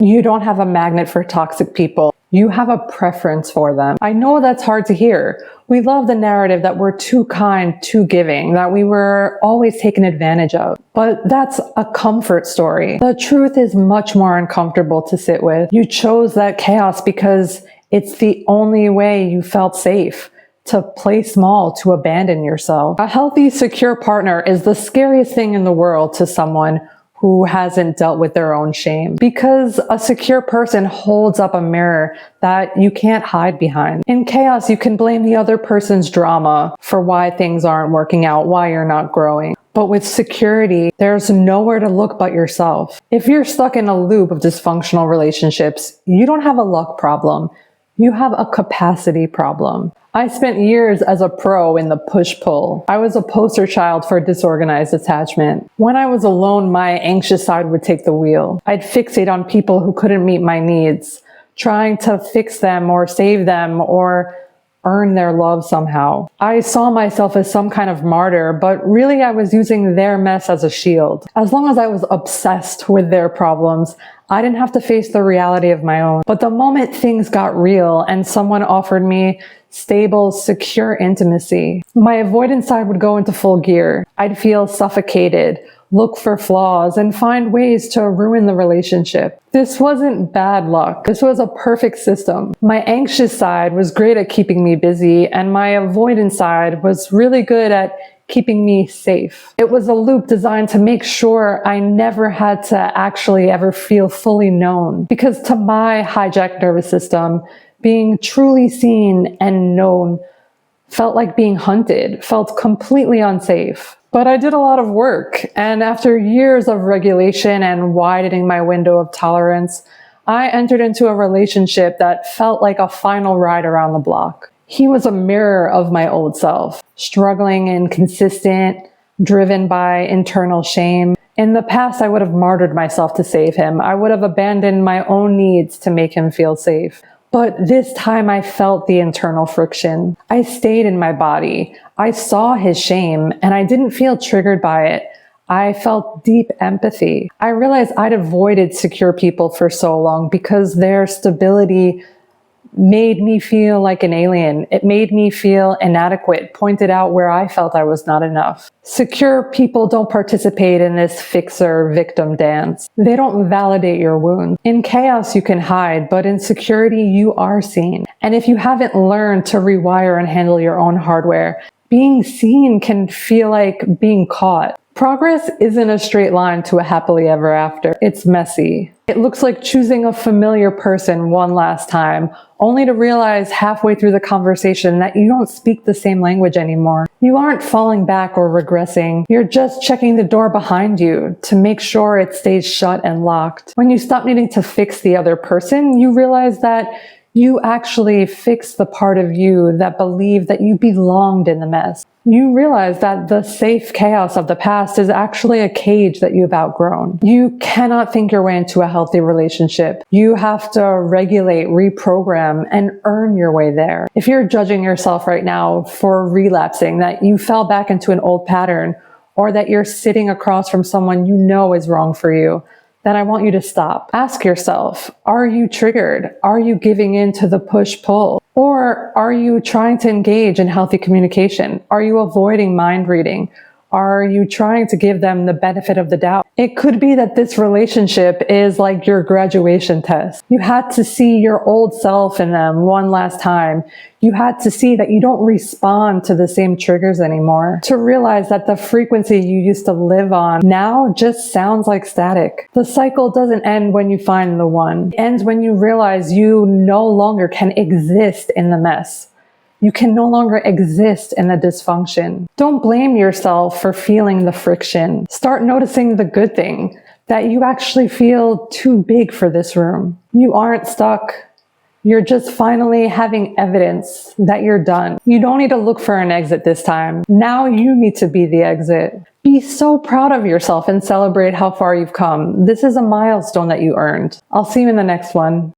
You don't have a magnet for toxic people. You have a preference for them. I know that's hard to hear. We love the narrative that we're too kind, too giving, that we were always taken advantage of. But that's a comfort story. The truth is much more uncomfortable to sit with. You chose that chaos because it's the only way you felt safe. To play small, to abandon yourself. A healthy, secure partner is the scariest thing in the world to someone who hasn't dealt with their own shame. Because a secure person holds up a mirror that you can't hide behind. In chaos, you can blame the other person's drama for why things aren't working out, why you're not growing. But with security, there's nowhere to look but yourself. If you're stuck in a loop of dysfunctional relationships, you don't have a luck problem. You have a capacity problem. I spent years as a pro in the push-pull. I was a poster child for disorganized attachment. When I was alone, my anxious side would take the wheel. I'd fixate on people who couldn't meet my needs, trying to fix them or save them or earn their love somehow. I saw myself as some kind of martyr, but really I was using their mess as a shield. As long as I was obsessed with their problems, I didn't have to face the reality of my own. But the moment things got real and someone offered me stable, secure intimacy, my avoidance side would go into full gear. I'd feel suffocated, look for flaws, and find ways to ruin the relationship. This wasn't bad luck. This was a perfect system. My anxious side was great at keeping me busy, and my avoidance side was really good at keeping me safe. It was a loop designed to make sure I never had to actually ever feel fully known. Because to my hijacked nervous system, being truly seen and known felt like being hunted, felt completely unsafe. But I did a lot of work, and after years of regulation and widening my window of tolerance, I entered into a relationship that felt like a final ride around the block. He was a mirror of my old self, struggling, inconsistent, driven by internal shame. In the past, I would have martyred myself to save him. I would have abandoned my own needs to make him feel safe. But this time I felt the internal friction. I stayed in my body. I saw his shame and I didn't feel triggered by it. I felt deep empathy. I realized I'd avoided secure people for so long because their stability made me feel like an alien. It made me feel inadequate, pointed out where I felt I was not enough. Secure people don't participate in this fixer-victim dance. They don't validate your wounds. In chaos, you can hide, but in security, you are seen. And if you haven't learned to rewire and handle your own hardware, being seen can feel like being caught. Progress isn't a straight line to a happily ever after. It's messy. It looks like choosing a familiar person one last time, only to realize halfway through the conversation that you don't speak the same language anymore. You aren't falling back or regressing. You're just checking the door behind you to make sure it stays shut and locked. When you stop needing to fix the other person, you realize that you actually fixed the part of you that believed that you belonged in the mess. You realize that the safe chaos of the past is actually a cage that you've outgrown. You cannot think your way into a healthy relationship. You have to regulate, reprogram, and earn your way there. If you're judging yourself right now for relapsing, that you fell back into an old pattern, or that you're sitting across from someone you know is wrong for you, then I want you to stop. Ask yourself, are you triggered? Are you giving in to the push-pull? Or are you trying to engage in healthy communication? Are you avoiding mind reading? Are you trying to give them the benefit of the doubt? It could be that this relationship is like your graduation test. You had to see your old self in them one last time. You had to see that you don't respond to the same triggers anymore. To realize that the frequency you used to live on now just sounds like static. The cycle doesn't end when you find the one. It ends when you realize you no longer can exist in the mess. You can no longer exist in the dysfunction. Don't blame yourself for feeling the friction. Start noticing the good thing, that you actually feel too big for this room. You aren't stuck. You're just finally having evidence that you're done. You don't need to look for an exit this time. Now you need to be the exit. Be so proud of yourself and celebrate how far you've come. This is a milestone that you earned. I'll see you in the next one.